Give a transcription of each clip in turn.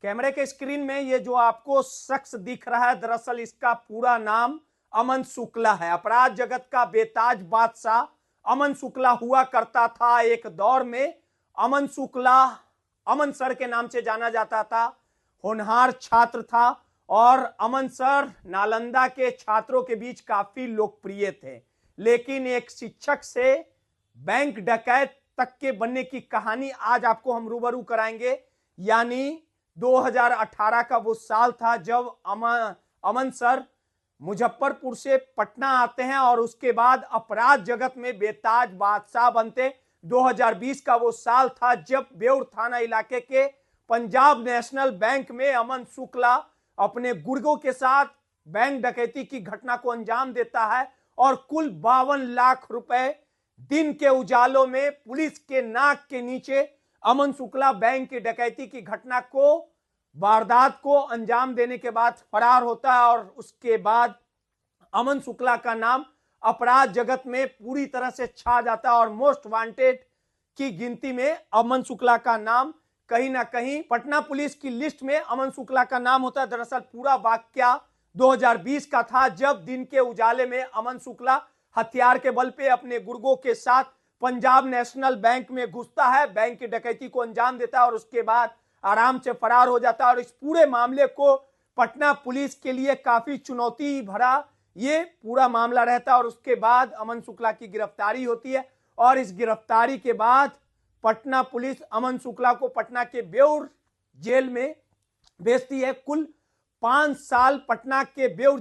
कैमरे के स्क्रीन में ये जो आपको शख्स दिख रहा है, दरअसल इसका पूरा नाम अमन शुक्ला है। अपराध जगत का बेताज बादशाह अमन शुक्ला हुआ करता था। एक दौर में अमन शुक्ला अमन सर के नाम से जाना जाता था। होनहार छात्र था और अमन सर नालंदा के छात्रों के बीच काफी लोकप्रिय थे। लेकिन एक शिक्षक से बैंक डकैत तक के बनने की कहानी आज आपको हम रूबरू कराएंगे। यानी 2018 का वो साल था जब अमन सर मुजफ्फरपुर से पटना आते हैं और उसके बाद अपराध जगत में बेताज बादशाह बनते। 2020 का वो साल था जब बेउर थाना इलाके के पंजाब नेशनल बैंक में अमन शुक्ला अपने गुर्गों के साथ बैंक डकैती की घटना को अंजाम देता है और कुल 52 लाख रुपए दिन के उजालों में पुलिस के नाक के नीचे अमन शुक्ला बैंक की डकैती की घटना को वारदात को अंजाम देने के बाद फरार होता है। और उसके बाद अमन शुक्ला का नाम अपराध जगत में पूरी तरह से छा जाता है और मोस्ट वांटेड की गिनती में अमन शुक्ला का नाम कहीं ना कहीं पटना पुलिस की लिस्ट में अमन शुक्ला का नाम होता है। दरअसल पूरा वाकया 2020 का था जब दिन के उजाले में अमन शुक्ला हथियार के बल पे अपने गुर्गों के साथ पंजाब नेशनल बैंक में घुसता है, बैंक की डकैती को अंजाम देता है और उसके बाद आराम से फरार हो जाता है। और इस पूरे मामले को पटना पुलिस के लिए काफी चुनौती भरा ये पूरा मामला रहता है और उसके बाद अमन शुक्ला की गिरफ्तारी होती है और इस गिरफ्तारी के बाद पटना पुलिस अमन शुक्ला को पटना के बेउर जेल में भेजती है। कुल 5 साल पटना के बेउर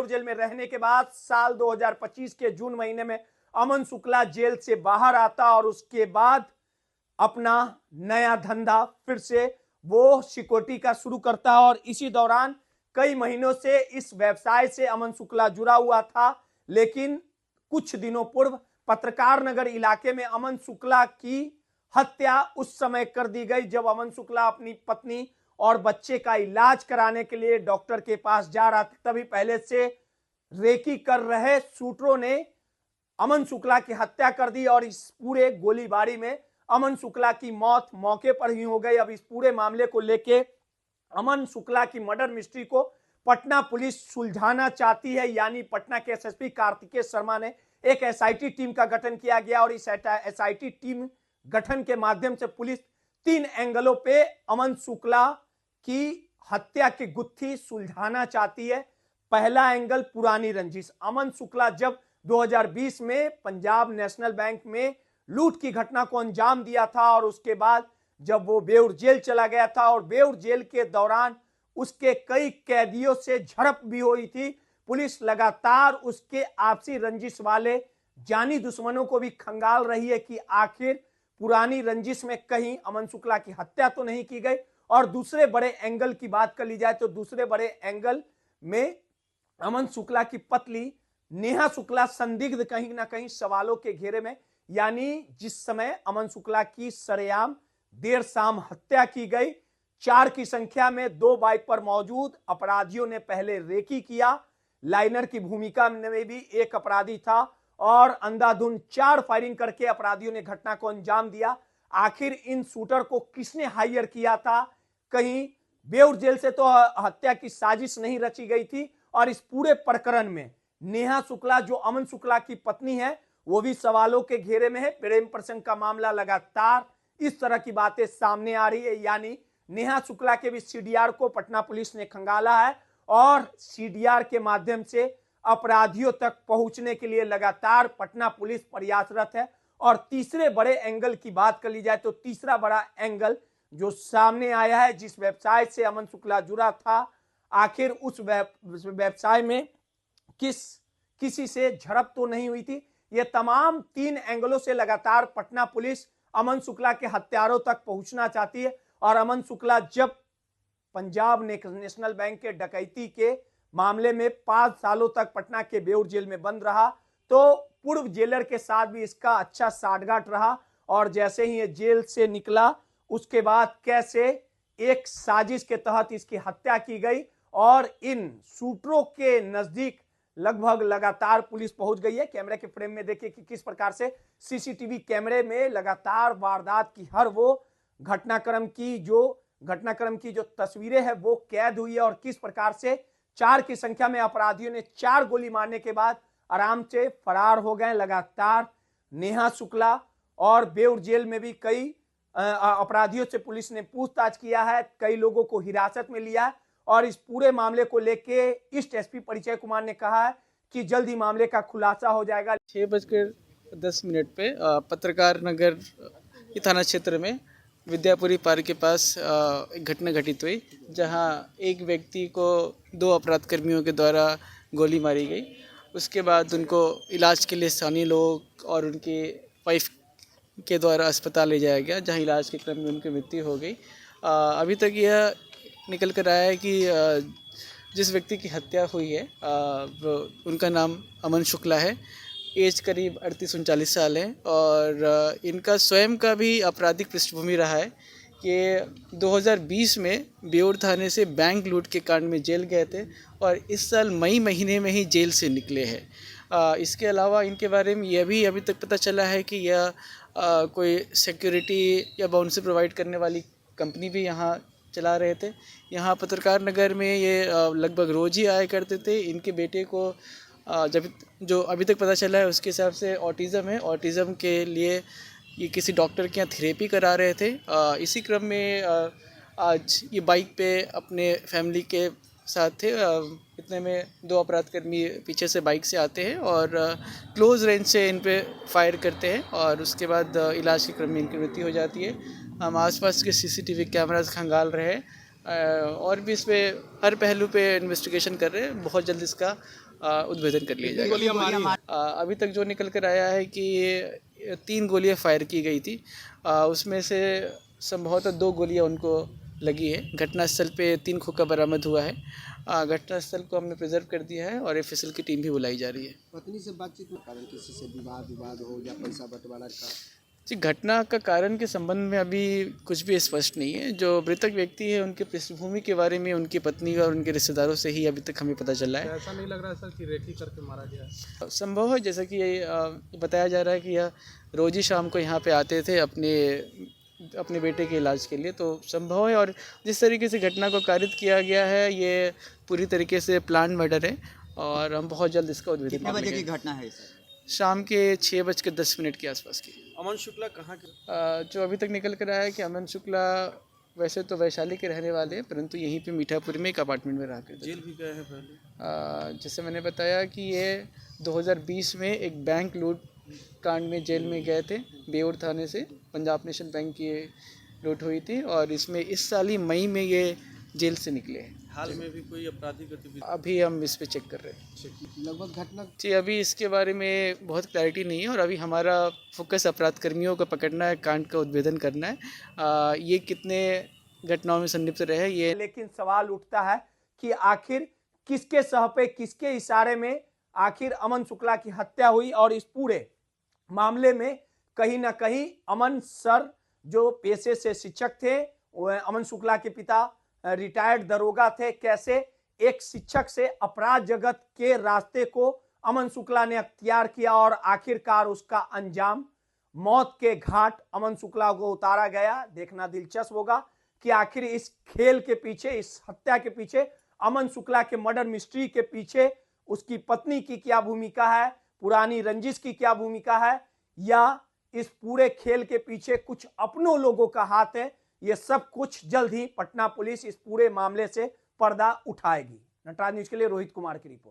जेल में रहने के बाद साल 2025 के जून महीने में अमन शुक्ला जेल से बाहर आता और उसके बाद अपना नया धंधा फिर से वो सिक्योरिटी का शुरू करता है। और इसी दौरान कई महीनों से इस व्यवसाय से अमन शुक्ला जुड़ा हुआ था। लेकिन कुछ दिनों पूर्व पत्रकार नगर इलाके में अमन शुक्ला की हत्या उस समय कर दी गई जब अमन शुक्ला अपनी पत्नी और बच्चे का इलाज कराने के लिए डॉक्टर के पास जा रहा था। तभी पहले से रेकी कर रहे शूटरों ने अमन शुक्ला की हत्या कर दी और इस पूरे गोलीबारी में अमन शुक्ला की मौत मौके पर ही हो गई। अब इस पूरे मामले को लेके अमन शुक्ला की मर्डर मिस्ट्री को पटना पुलिस सुलझाना चाहती है। यानी पटना के एसएसपी कार्तिकेय शर्मा ने एक एसआईटी टीम का गठन किया गया और इस एसआईटी टीम गठन के माध्यम से पुलिस 3 एंगलों पे अमन शुक्ला की हत्या की गुत्थी सुलझाना चाहती है। पहला एंगल पुरानी रंजिश। अमन शुक्ला जब 2020 में पंजाब नेशनल बैंक में लूट की घटना को अंजाम दिया था और उसके बाद जब वो बेउर जेल चला गया था और बेउर जेल के दौरान उसके कई कैदियों से झड़प भी हुई थी। पुलिस लगातार उसके आपसी रंजिश वाले जानी दुश्मनों को भी खंगाल रही है कि आखिर पुरानी रंजिश में कहीं अमन शुक्ला की हत्या तो नहीं की गई। और दूसरे बड़े एंगल की बात कर ली जाए तो दूसरे बड़े एंगल में अमन शुक्ला की पत्नी नेहा शुक्ला संदिग्ध कहीं ना कहीं सवालों के घेरे में। यानी जिस समय अमन शुक्ला की सरेआम देर शाम हत्या की गई, 4 की संख्या में 2 बाइक पर मौजूद अपराधियों ने पहले रेकी किया। लाइनर की भूमिका में भी एक अपराधी था और अंधाधुंध 4 फायरिंग करके अपराधियों ने घटना को अंजाम दिया। आखिर इन शूटर को किसने हायर किया था? कहीं बेउर जेल से तो हत्या की साजिश नहीं रची गई थी। और इस पूरे प्रकरण में नेहा शुक्ला जो अमन शुक्ला की पत्नी है वो भी सवालों के घेरे में है। प्रेम प्रसंग का मामला लगातार इस तरह की बातें सामने आ रही है। यानी नेहा शुक्ला के भी सीडीआर को पटना पुलिस ने खंगाला है और सीडीआर के माध्यम से अपराधियों तक पहुंचने के लिए लगातार पटना पुलिस प्रयासरत है। और तीसरे बड़े एंगल की बात कर ली जाए तो तीसरा बड़ा एंगल जो सामने आया है, जिस व्यवसाय से अमन शुक्ला जुड़ा था, आखिर उस व्यवसाय में किसी से झड़प तो नहीं हुई थी। ये तमाम 3 एंगलों से लगातार पटना पुलिस अमन शुक्ला के हत्यारों तक पहुंचना चाहती है। और अमन शुक्ला जब पंजाब नेशनल बैंक के डकैती के मामले में 5 सालों तक पटना के बेउर जेल में बंद रहा तो पूर्व जेलर के साथ भी इसका अच्छा साठगांठ रहा। और जैसे ही ये जेल से निकला उसके बाद कैसे एक साजिश के तहत इसकी हत्या की गई और इन शूटरों के नजदीक लगभग लगातार पुलिस पहुंच गई है। कैमरे के फ्रेम में देखिए कि किस प्रकार से सीसीटीवी कैमरे में लगातार वारदात की हर वो घटनाक्रम की जो घटनाक्रम की जो तस्वीरें हैं वो कैद हुई है और किस प्रकार से 4 की संख्या में अपराधियों ने 4 गोली मारने के बाद आराम से फरार हो गए। लगातार नेहा शुक्ला और बेउर जेल में भी कई अपराधियों से पुलिस ने पूछताछ किया है, कई लोगों को हिरासत में लिया है और इस पूरे मामले को लेके ईस्ट एसपी परिचय कुमार ने कहा है कि जल्द ही मामले का खुलासा हो जाएगा। 6:10 पे पत्रकार नगर थाना क्षेत्र में विद्यापुरी पार्क के पास एक घटना घटित हुई, जहां एक व्यक्ति को 2 अपराध कर्मियों के द्वारा गोली मारी गई। उसके बाद उनको इलाज के लिए स्थानीय लोग और उनके वाइफ के द्वारा अस्पताल ले जाया गया, जहां इलाज के क्रम में उनकी मृत्यु हो गई। अभी तक यह निकल कर आया है कि जिस व्यक्ति की हत्या हुई है उनका नाम अमन शुक्ला है। एज करीब 38-39 साल है और इनका स्वयं का भी आपराधिक पृष्ठभूमि रहा है कि 2020 में बेउर थाने से बैंक लूट के कांड में जेल गए थे और इस साल मई महीने में ही जेल से निकले हैं। इसके अलावा इनके बारे में यह भी अभी तक पता चला है कि यह कोई सिक्योरिटी या बाउंसी प्रोवाइड करने वाली कंपनी भी यहाँ चला रहे थे। यहाँ पत्रकार नगर में ये लगभग रोज़ ही आया करते थे। इनके बेटे को जब जो अभी तक पता चला है उसके हिसाब से ऑटिज़म है। ऑटिज़म के लिए ये किसी डॉक्टर के यहाँ थेरेपी करा रहे थे। इसी क्रम में आज ये बाइक पे अपने फैमिली के साथ थे। इतने में 2 अपराध कर्मी पीछे से बाइक से आते हैं और क्लोज रेंज से इन पे फायर करते हैं और उसके बाद इलाज के क्रम में इनकी मृत्यु हो जाती है। हम आसपास के सीसीटीवी कैमरास खंगाल रहे हैं और भी इस पे हर पहलू पे इन्वेस्टिगेशन कर रहे हैं। बहुत जल्द इसका उद्भेदन कर लिया जाएगा। अभी तक जो निकल कर आया है कि 3 गोलियां फायर की गई थी, उसमें से संभवतः 2 गोलियां उनको लगी है। घटनास्थल पे 3 खोखा बरामद हुआ है। घटनास्थल को हमने प्रिजर्व कर दिया है और एफएसएल की टीम भी बुलाई जा रही है। पत्नी से बातचीत में कारण किसी से विवाद हो या पैसा बंटवारा का? जी, घटना का कारण के संबंध में अभी कुछ भी स्पष्ट नहीं है। जो मृतक व्यक्ति है उनके पृष्ठभूमि के बारे में उनकी पत्नी और उनके रिश्तेदारों से ही अभी तक हमें पता चला है। ऐसा नहीं लग रहा है सर कि रेकी करके मारा गया है? संभव है, जैसा कि बताया जा रहा है कि यह रोज़ ही शाम को यहाँ पे आते थे अपने बेटे के इलाज के लिए, तो संभव है। और जिस तरीके से घटना को कारित किया गया है ये पूरी तरीके से प्लान मर्डर है और हम बहुत जल्द इसका उद्भेदन कितने बजे की घटना है सर? शाम के 6:10 के आसपास की। अमन शुक्ला कहाँ के? जो अभी तक निकल कर आया है कि अमन शुक्ला वैसे तो वैशाली के रहने वाले हैं, परंतु यहीं पे मीठापुर में एक अपार्टमेंट में रहा करते थे। जेल भी गए हैं पहले? जैसे मैंने बताया कि ये 2020 में एक बैंक लूट कांड में जेल में गए थे। बेउर थाने से पंजाब नेशनल बैंक की लूट हुई थी और इसमें इस साल ही मई में ये जेल से निकले हैं। हाल में भी कोई आपराधिक गतिविधि? अभी हम इस पे चेक कर रहे हैं। लगभग घटना जी, अभी इसके बारे में बहुत क्लैरिटी नहीं है और अभी हमारा फोकस अपराध कर्मियों को पकड़ना है, कांड का उद्भेदन करना है। ये कितने घटनाओं में संलिप्त रहे ये, लेकिन सवाल उठता है कि आखिर किसके सह पे, किसके इशारे में आखिर अमन शुक्ला की हत्या हुई और इस पूरे मामले में कहीं ना कहीं अमन सर जो पेशे से शिक्षक थे, अमन शुक्ला के पिता रिटायर्ड दरोगा थे, कैसे एक शिक्षक से अपराध जगत के रास्ते को अमन शुक्ला ने अख्तियार किया और आखिरकार उसका अंजाम मौत के घाट अमन शुक्ला को उतारा गया। देखना दिलचस्प होगा कि आखिर इस खेल के पीछे, इस हत्या के पीछे, अमन शुक्ला के मर्डर मिस्ट्री के पीछे उसकी पत्नी की क्या भूमिका है, पुरानी रंजिश की क्या भूमिका है, या इस पूरे खेल के पीछे कुछ अपनों लोगों का हाथ है। ये सब कुछ जल्द ही पटना पुलिस इस पूरे मामले से पर्दा उठाएगी। नटराज न्यूज के लिए रोहित कुमार की रिपोर्ट।